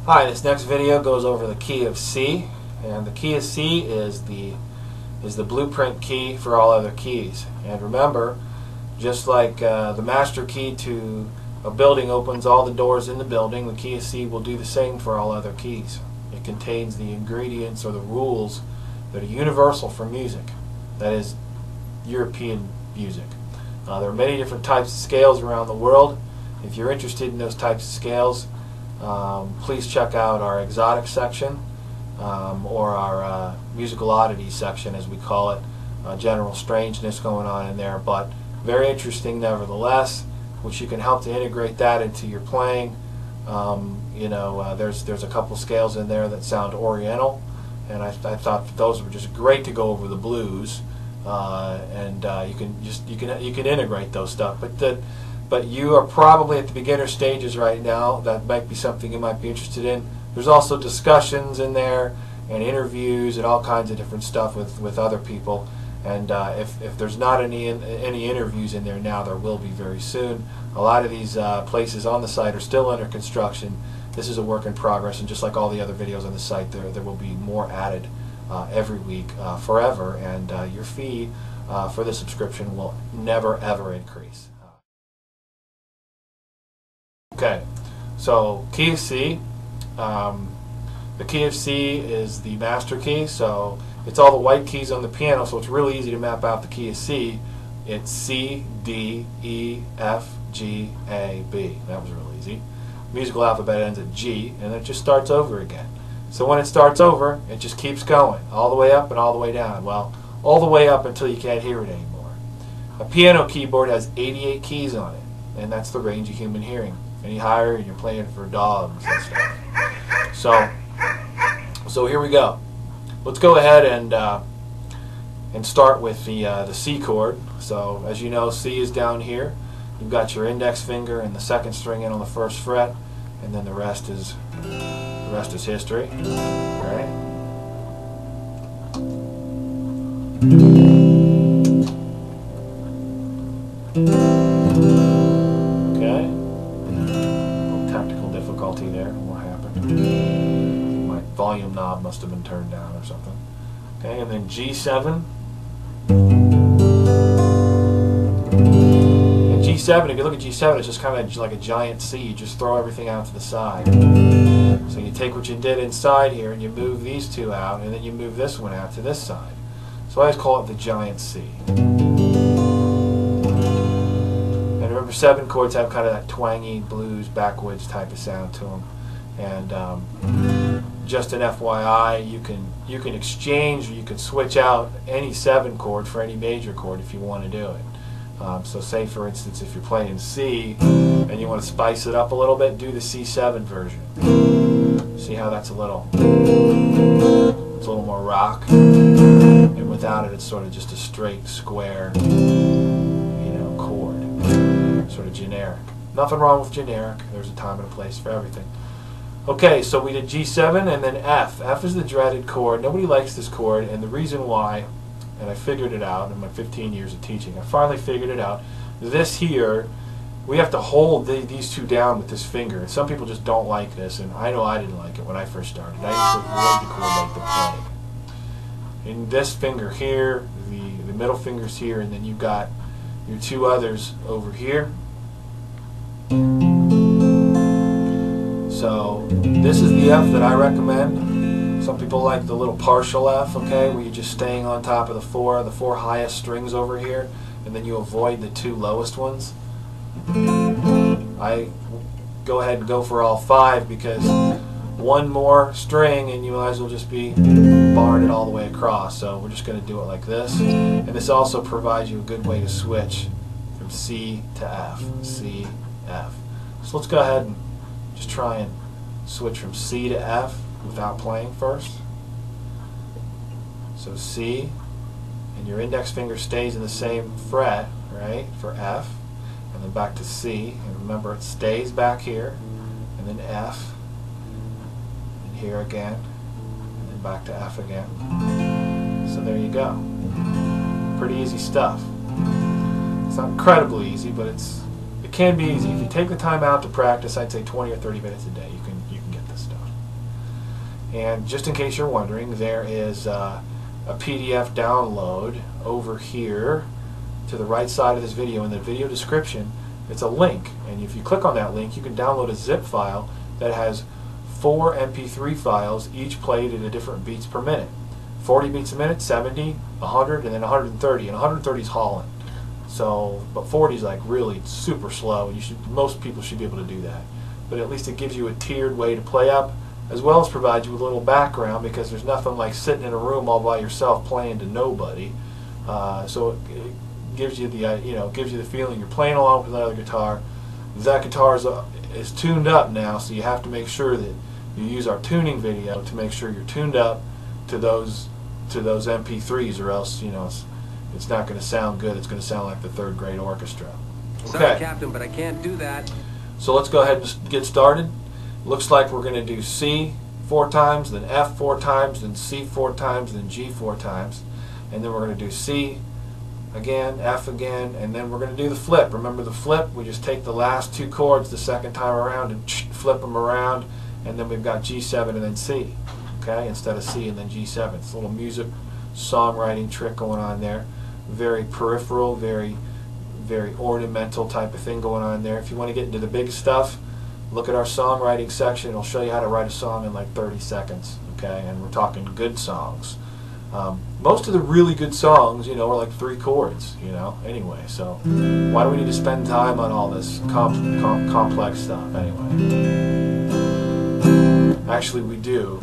Hi, this next video goes over the key of C, and the key of C is the blueprint key for all other keys. And remember, just like the master key to a building opens all the doors in the building, the key of C will do the same for all other keys. It contains the ingredients or the rules that are universal for music, that is, European music. There are many different types of scales around the world. If you're interested in those types of scales, please check out our exotic section or our musical oddities section, as we call it. General strangeness going on in there, but very interesting nevertheless, which you can help to integrate that into your playing. There's a couple scales in there that sound oriental, and I thought those were just great to go over the blues, and you can integrate those stuff. But you are probably at the beginner stages right now. That might be something you might be interested in. There's also discussions in there and interviews and all kinds of different stuff with other people. And if there's not any interviews in there now, there will be very soon. A lot of these places on the site are still under construction. This is a work in progress, and just like all the other videos on the site, there will be more added every week forever, and your fee for the subscription will never ever increase. Okay, so key of C. The key of C is the master key, so it's all the white keys on the piano, so it's really easy to map out the key of C. It's C, D, E, F, G, A, B. That was real easy. Musical alphabet ends at G, and it just starts over again. So when it starts over, it just keeps going, all the way up and all the way down. Well, all the way up until you can't hear it anymore. A piano keyboard has 88 keys on it, and that's the range of human hearing. Any higher, and you're playing for dogs and stuff. So here we go. Let's go ahead and start with the C chord. So as you know, C is down here. You've got your index finger and the second string in on the first fret, and then the rest is history. All right. Okay. A little technical difficulty there. What happened? My volume knob must have been turned down or something. Okay, and then G7. And G7, if you look at G7, it's just kind of like a giant C. You just throw everything out to the side. So you take what you did inside here and you move these two out, and then you move this one out to this side. So I always call it the giant C. And remember, 7 chords have kind of that twangy blues backwoods type of sound to them. And just an FYI, you can exchange, or you can switch out any 7 chord for any major chord if you want to do it. So say for instance, if you're playing C and you want to spice it up a little bit, do the C7 version. See how that's it's a little more rock, and without it, it's sort of just a straight square, chord, sort of generic. Nothing wrong with generic. There's a time and a place for everything. Okay, so we did G7 and then F. F is the dreaded chord. Nobody likes this chord, and the reason why, and I figured it out in my 15 years of teaching, I finally figured it out. This here, we have to hold these two down with this finger. Some people just don't like this, and I know I didn't like it when I first started. I used to avoid the chord like the plague. And this finger here, the middle finger's here, and then you've got your two others over here. So this is the F that I recommend. Some people like the little partial F, okay, where you're just staying on top of the four highest strings over here, and then you avoid the 2 lowest ones. I go ahead and go for all 5, because one more string and you might as well just be barring it all the way across. So we're just going to do it like this. And this also provides you a good way to switch from C to F, C, F. So let's go ahead and just try and switch from C to F without playing first. So C, and your index finger stays in the same fret, right, for F, and then back to C, and remember it stays back here, and then F, and here again, and then back to F again. So there you go. Pretty easy stuff. It's not incredibly easy, but it can be easy. If you take the time out to practice, I'd say 20 or 30 minutes a day, you can get this stuff. And just in case you're wondering, there is a PDF download over here to the right side of this video. In the video description, it's a link, and if you click on that link, you can download a zip file that has 4 MP3 files, each played at a different beats per minute. 40 beats a minute, 70, 100, and then 130. And 130 is hauling. So, but 40 is like really super slow, and most people should be able to do that. But at least it gives you a tiered way to play up, as well as provide you with a little background, because there's nothing like sitting in a room all by yourself playing to nobody. So it gives you the gives you the feeling you're playing along with another guitar. That guitar is tuned up now, so you have to make sure that you use our tuning video to make sure you're tuned up to those MP3s, or else it's not going to sound good. It's going to sound like the third grade orchestra. Okay. Sorry, Captain, but I can't do that. So let's go ahead and get started. Looks like we're going to do C 4 times, then F 4 times, then C 4 times, then G 4 times, and then we're going to do C again, F again, and then we're going to do the flip. Remember the flip? We just take the last 2 chords the second time around and flip them around, and then we've got G7 and then C, okay, instead of C and then G7. It's a little music songwriting trick going on there. Very peripheral, very ornamental type of thing going on there. If you want to get into the big stuff, look at our songwriting section. It'll show you how to write a song in like 30 seconds, okay, and we're talking good songs. Most of the really good songs, are like 3 chords, anyway, so why do we need to spend time on all this complex stuff anyway? Actually, we do.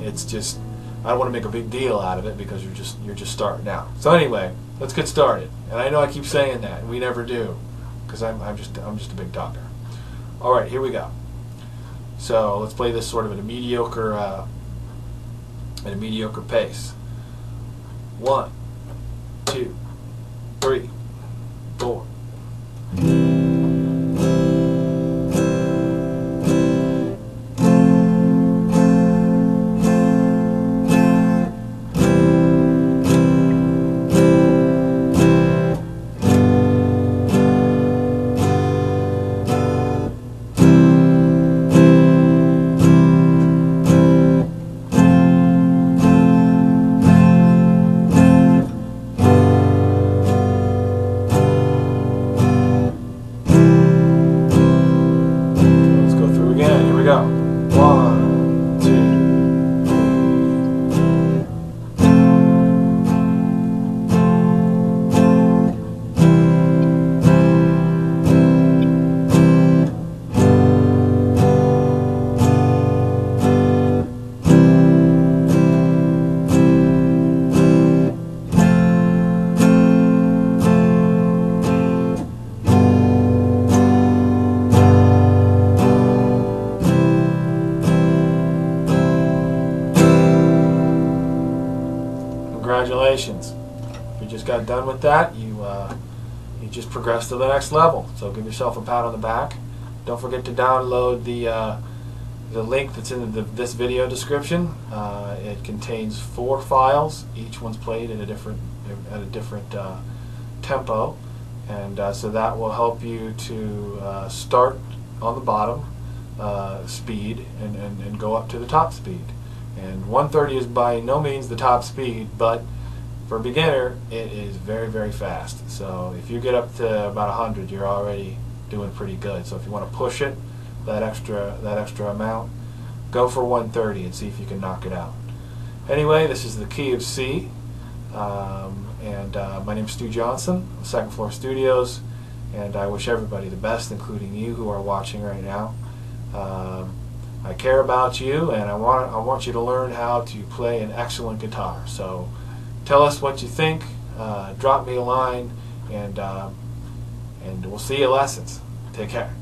It's just, I don't want to make a big deal out of it, because you're just starting out. So anyway, let's get started. And I know I keep saying that, and we never do, because I'm just a big talker. All right, here we go. So let's play this sort of at a mediocre pace. 1, 2, 3, 4. Congratulations. You just got done with that. You just progressed to the next level. So give yourself a pat on the back. Don't forget to download the link that's in this video description. It contains 4 files. Each one's played at a different tempo, and so that will help you to start on the bottom speed and go up to the top speed. And 130 is by no means the top speed, but for a beginner, it is very, very fast. So if you get up to about 100, you're already doing pretty good. So if you want to push it, that extra amount, go for 130 and see if you can knock it out. Anyway, this is the key of C, and my name is Stu Johnson, Second Floor Studios, and I wish everybody the best, including you who are watching right now. I care about you, and I want you to learn how to play an excellent guitar. So tell us what you think. Drop me a line, and we'll see you at lessons. Take care.